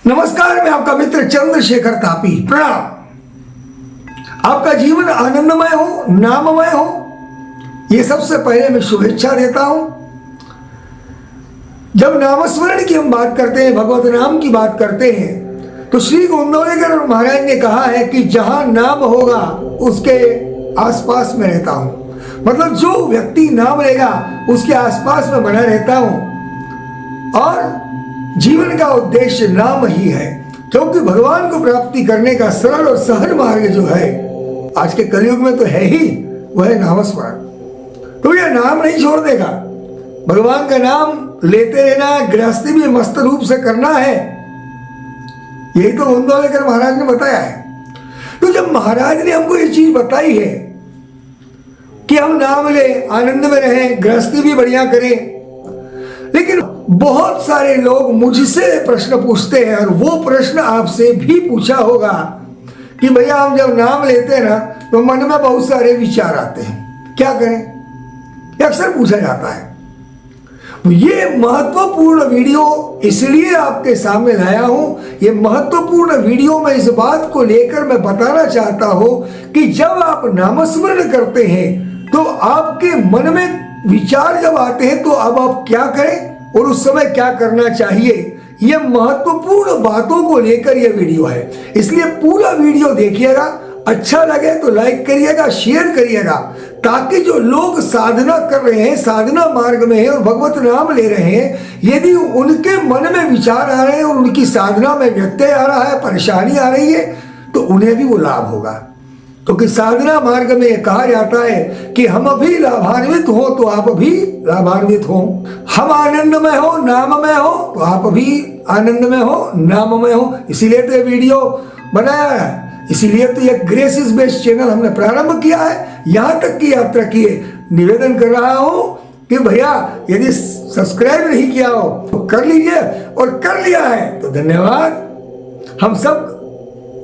नमस्कार, मैं आपका मित्र चंद्रशेखर तापी। प्रणाम। आपका जीवन आनंदमय हो, नाममय हो, ये सबसे पहले मैं शुभेच्छा देता हूं। जब नामस्मरण की हम बात करते हैं, भगवत नाम की बात करते हैं, तो श्री गोंदवलेकर महाराज ने कहा है कि जहां नाम होगा उसके आसपास में रहता हूं। मतलब जो व्यक्ति नाम लेगा उसके आसपास में बना रहता हूं। और जीवन का उद्देश्य नाम ही है, क्योंकि भगवान को प्राप्ति करने का सरल और सहज मार्ग जो है आज के कलयुग में तो है ही, वह है नामस्मरण। तो यह नाम नहीं छोड़ देगा, भगवान का नाम लेते रहना है, गृहस्थी भी मस्त रूप से करना है। यही तो गोंदवलेकर महाराज ने बताया है। तो जब महाराज ने हमको ये चीज बताई है कि हम नाम ले, आनंद में रहें, गृहस्थी भी बढ़िया करें, लेकिन बहुत सारे लोग मुझसे प्रश्न पूछते हैं, और वो प्रश्न आपसे भी पूछा होगा कि भैया हम जब नाम लेते हैं ना तो मन में बहुत सारे विचार आते हैं, क्या करें? ये अक्सर पूछा जाता है। ये महत्वपूर्ण वीडियो इसलिए आपके सामने लाया हूं। ये महत्वपूर्ण वीडियो में इस बात को लेकर मैं बताना चाहता हूं कि जब आप नामस्मरण करते हैं तो आपके मन में विचार जब आते हैं तो अब आप क्या करें और उस समय क्या करना चाहिए, ये महत्वपूर्ण बातों को लेकर यह वीडियो है। इसलिए पूरा वीडियो देखिएगा, अच्छा लगे तो लाइक करिएगा, शेयर करिएगा, ताकि जो लोग साधना कर रहे हैं, साधना मार्ग में हैं और भगवत नाम ले रहे हैं, यदि उनके मन में विचार आ रहे हैं और उनकी साधना में व्यत्यय आ रहा है, परेशानी आ रही है, तो उन्हें भी वो लाभ होगा। क्योंकि साधना मार्ग में यह कहा जाता है कि हम अभी लाभान्वित हो तो आप भी लाभान्वित हो, हम आनंदमय हो, नाममय हो तो आप भी आनंदमय हो, नाममय हो। इसीलिए तो ये वीडियो बनाया है, इसीलिए तो ये ग्रेसिस बेस्ड चैनल हमने प्रारंभ किया है, यहाँ तक की यात्रा की है। निवेदन कर रहा हूं कि भैया यदि सब्सक्राइब नहीं किया हो तो कर लीजिए, और कर लिया है तो धन्यवाद। हम सब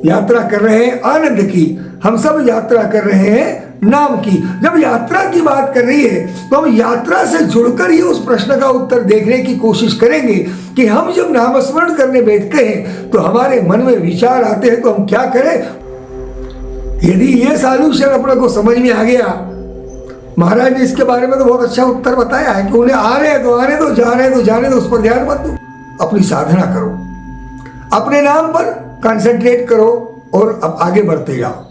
यात्रा कर रहे हैं आनंद की, हम सब यात्रा कर रहे हैं नाम की। जब यात्रा की बात कर रही है तो हम यात्रा से जुड़कर ही उस प्रश्न का उत्तर देखने की कोशिश करेंगे कि हम जब नामस्मरण करने बैठते हैं तो हमारे मन में विचार आते हैं तो हम क्या करें। यदि ये सॉल्यूशन अपने को समझ में आ गया, महाराज ने इसके बारे में तो बहुत अच्छा उत्तर बताया है कि उन्हें आ रहे हैं तो आने दो, जा रहे हैं तो जाने दो, उस पर ध्यान मत दो, अपनी साधना करो, अपने नाम पर कंसंट्रेट करो और अब आगे बढ़ते जाओ।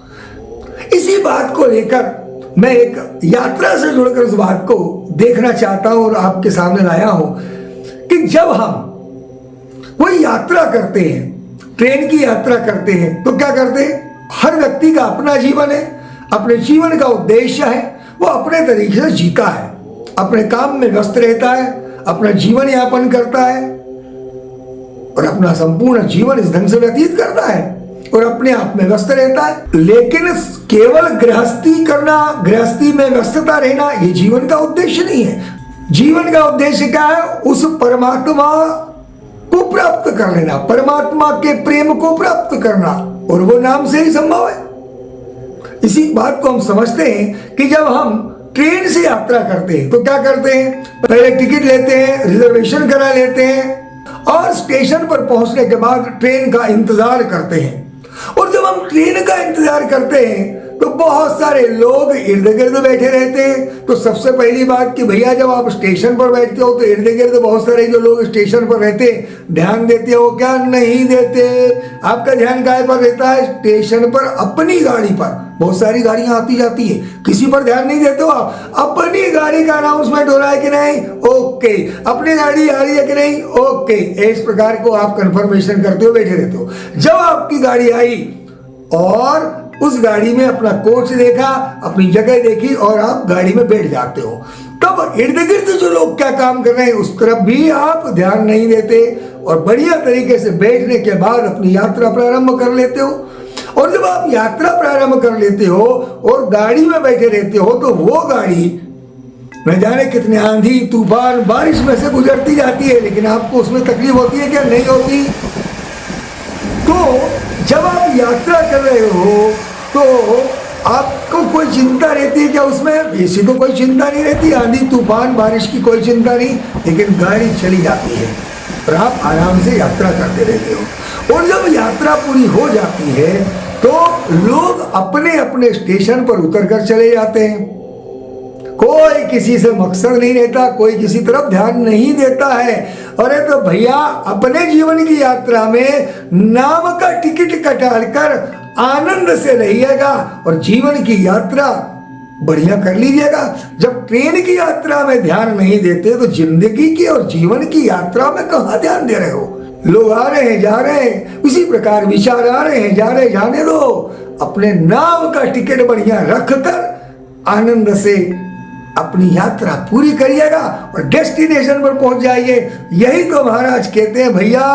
इसी बात को लेकर मैं एक यात्रा से जुड़कर उस बात को देखना चाहता हूं और आपके सामने लाया हूं कि जब हम कोई यात्रा करते हैं, ट्रेन की यात्रा करते हैं, तो क्या करते हैं? हर व्यक्ति का अपना जीवन है, अपने जीवन का उद्देश्य है, वो अपने तरीके से जीता है, अपने काम में व्यस्त रहता है, अपना जीवन यापन करता है और अपना संपूर्ण जीवन इस ढंग से व्यतीत करता है और अपने आप में व्यस्त रहता है। लेकिन केवल गृहस्थी करना, गृहस्थी में व्यस्तता रहना, ये जीवन का उद्देश्य नहीं है। जीवन का उद्देश्य क्या है? उस परमात्मा को प्राप्त कर लेना, परमात्मा के प्रेम को प्राप्त करना, और वो नाम से ही संभव है। इसी बात को हम समझते हैं कि जब हम ट्रेन से यात्रा करते हैं तो क्या करते हैं? पहले टिकट लेते हैं, रिजर्वेशन करा लेते हैं और स्टेशन पर पहुंचने के बाद ट्रेन का इंतजार करते हैं। और जब हम ट्रेन का इंतजार करते हैं तो बहुत सारे लोग इर्द गिर्द बैठे रहते हैं। तो सबसे पहली बात कि भैया जब आप स्टेशन पर बैठते हो तो इर्द गिर्द बहुत सारे जो लोग स्टेशन पर रहते हैं, ध्यान देते हो क्या? नहीं देते। आपका ध्यान काय पर रहता है? स्टेशन पर अपनी गाड़ी पर। बहुत सारी गाड़ियां आती जाती है, किसी पर ध्यान नहीं देते हो आप। अपनी गाड़ी का अनाउंसमेंट हो रहा है कि नहीं? ओके। अपनी गाड़ी आ रही है कि नहीं? ओके। इस प्रकार को आप कंफर्मेशन करते हो, बैठे रहते हो। जब आपकी गाड़ी आई और उस गाड़ी में अपना कोच देखा, अपनी जगह देखी और आप गाड़ी में बैठ जाते हो, तब इर्द गिर्द जो लोग क्या काम कर रहे हैं उस तरफ भी आप ध्यान नहीं देते और बढ़िया तरीके से बैठने के बाद अपनी यात्रा प्रारंभ कर लेते हो। और जब आप यात्रा प्रारंभ कर लेते हो और गाड़ी में बैठे रहते हो तो वो गाड़ी न जाने कितने आंधी तूफान बारिश में से गुजरती जाती है, लेकिन आपको उसमें तकलीफ होती है क्या? नहीं होती। तो जब आप यात्रा कर रहे हो तो आपको कोई चिंता रहती है क्या उसमें? ऐसी तो कोई चिंता नहीं रहती, आंधी तूफान बारिश की कोई चिंता नहीं, लेकिन गाड़ी चली जाती है और आप आराम से यात्रा करते रहते हो। और जब यात्रा पूरी हो जाती है तो लोग अपने अपने स्टेशन पर उतर कर चले जाते हैं। कोई किसी से मकसद नहीं रहता, कोई किसी तरफ ध्यान नहीं देता है। अरे तो भैया अपने जीवन की यात्रा में नाम का टिकट कटाकर आनंद से रहिएगा और जीवन की यात्रा बढ़िया कर लीजिएगा। जब ट्रेन की यात्रा में ध्यान नहीं देते तो जिंदगी की और जीवन की यात्रा में कहाँ ध्यान दे रहे हो? लोग आ रहे हैं, जा रहे हैं, इसी प्रकार विचार आ रहे हैं, जा रहे हैं, जाने दो। अपने नाम का टिकट बढ़िया रखकर आनंद से अपनी यात्रा पूरी करिएगा और डेस्टिनेशन पर पहुंच जाइए। यही तो महाराज कहते हैं भैया,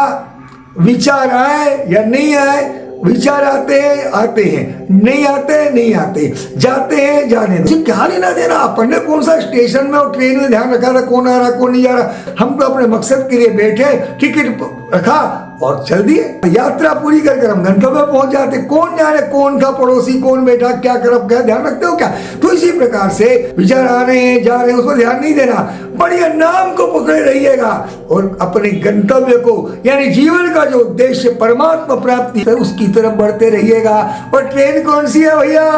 विचार आए या नहीं आए, विचार आते हैं, नहीं आते, जाते हैं, जाने दो। क्या लेना देना, अपन ने कौन सा स्टेशन में और ट्रेन में ध्यान रखा था कौन आ रहा कौन नहीं जा रहा। हम तो अपने मकसद के लिए बैठे, टिकट रखा और चल दिए। यात्रा पूरी कर हम गंतव्य पहुंच जाते। कौन जाने कौन था पड़ोसी, कौन बैठा, क्या करब, क्या ध्यान रखते हो क्या? तो इसी प्रकार से विचार आ रहे हैं, जा रहे हैं, उस पर ध्यान नहीं देना, बढ़िया नाम को पकड़े रहिएगा और अपने गंतव्य को यानी जीवन का जो उद्देश्य परमात्मा प्राप्ति है उसकी तरफ बढ़ते रहिएगा। और ट्रेन कौन सी है भैया?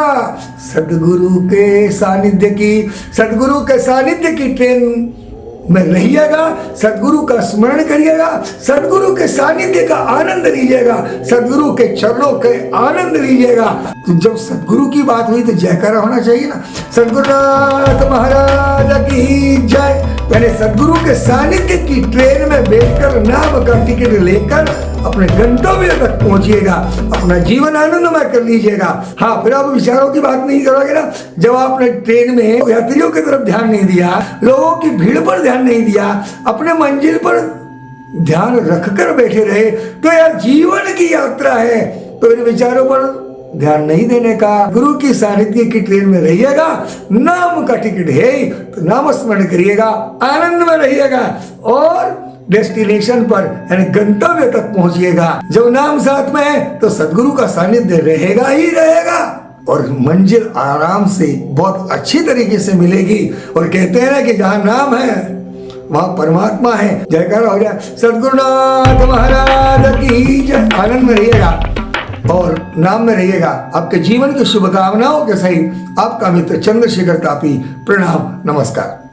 सदगुरु के सानिध्य की ट्रेन में रहिएगा, सदगुरु का स्मरण करिएगा, सदगुरु के सानिध्य का आनंद लीजिएगा, सदगुरु के चरणों के आनंद लीजिएगा। तो जब सदगुरु की बात हुई तो जयकारा होना चाहिए ना, सदगुरुनाथ महाराज की जय। पहले सदगुरु के सानिध्य की ट्रेन में बैठकर नाम का टिकट लेकर अपने गंतव्य तक पहुंचिएगा, अपना जीवन आनंदमय कर लीजिएगा। हाँ, फिर आप विचारों की बात नहीं करोगे ना। जब आपने ट्रेन में यात्रियों की तरफ ध्यान नहीं दिया, लोगों की भीड़ पर ध्यान नहीं दिया, अपने मंजिल पर ध्यान रखकर बैठे रहे, तो यार जीवन की यात्रा है तो इन विचारों पर ध्यान नहीं देने का। गुरु की सानिध्य की ट्रेन में रहिएगा, नाम का टिकट है तो नाम स्मरण करिएगा, आनंद में रहिएगा और डेस्टिनेशन पर यानी गंतव्य तक पहुंचिएगा। जब नाम साथ में है तो सदगुरु का सानिध्य रहेगा ही रहेगा और मंजिल आराम से बहुत अच्छी तरीके से मिलेगी। और कहते हैं ना कि जहाँ नाम है वहाँ परमात्मा है। जयकारा हो जाए सदगुरुनाथ महाराज की जय। आनंद में रहिएगा और नाम में रहिएगा। आपके जीवन की शुभकामनाओं के सहित आपका मित्र चंद्रशेखर तापी। प्रणाम, नमस्कार।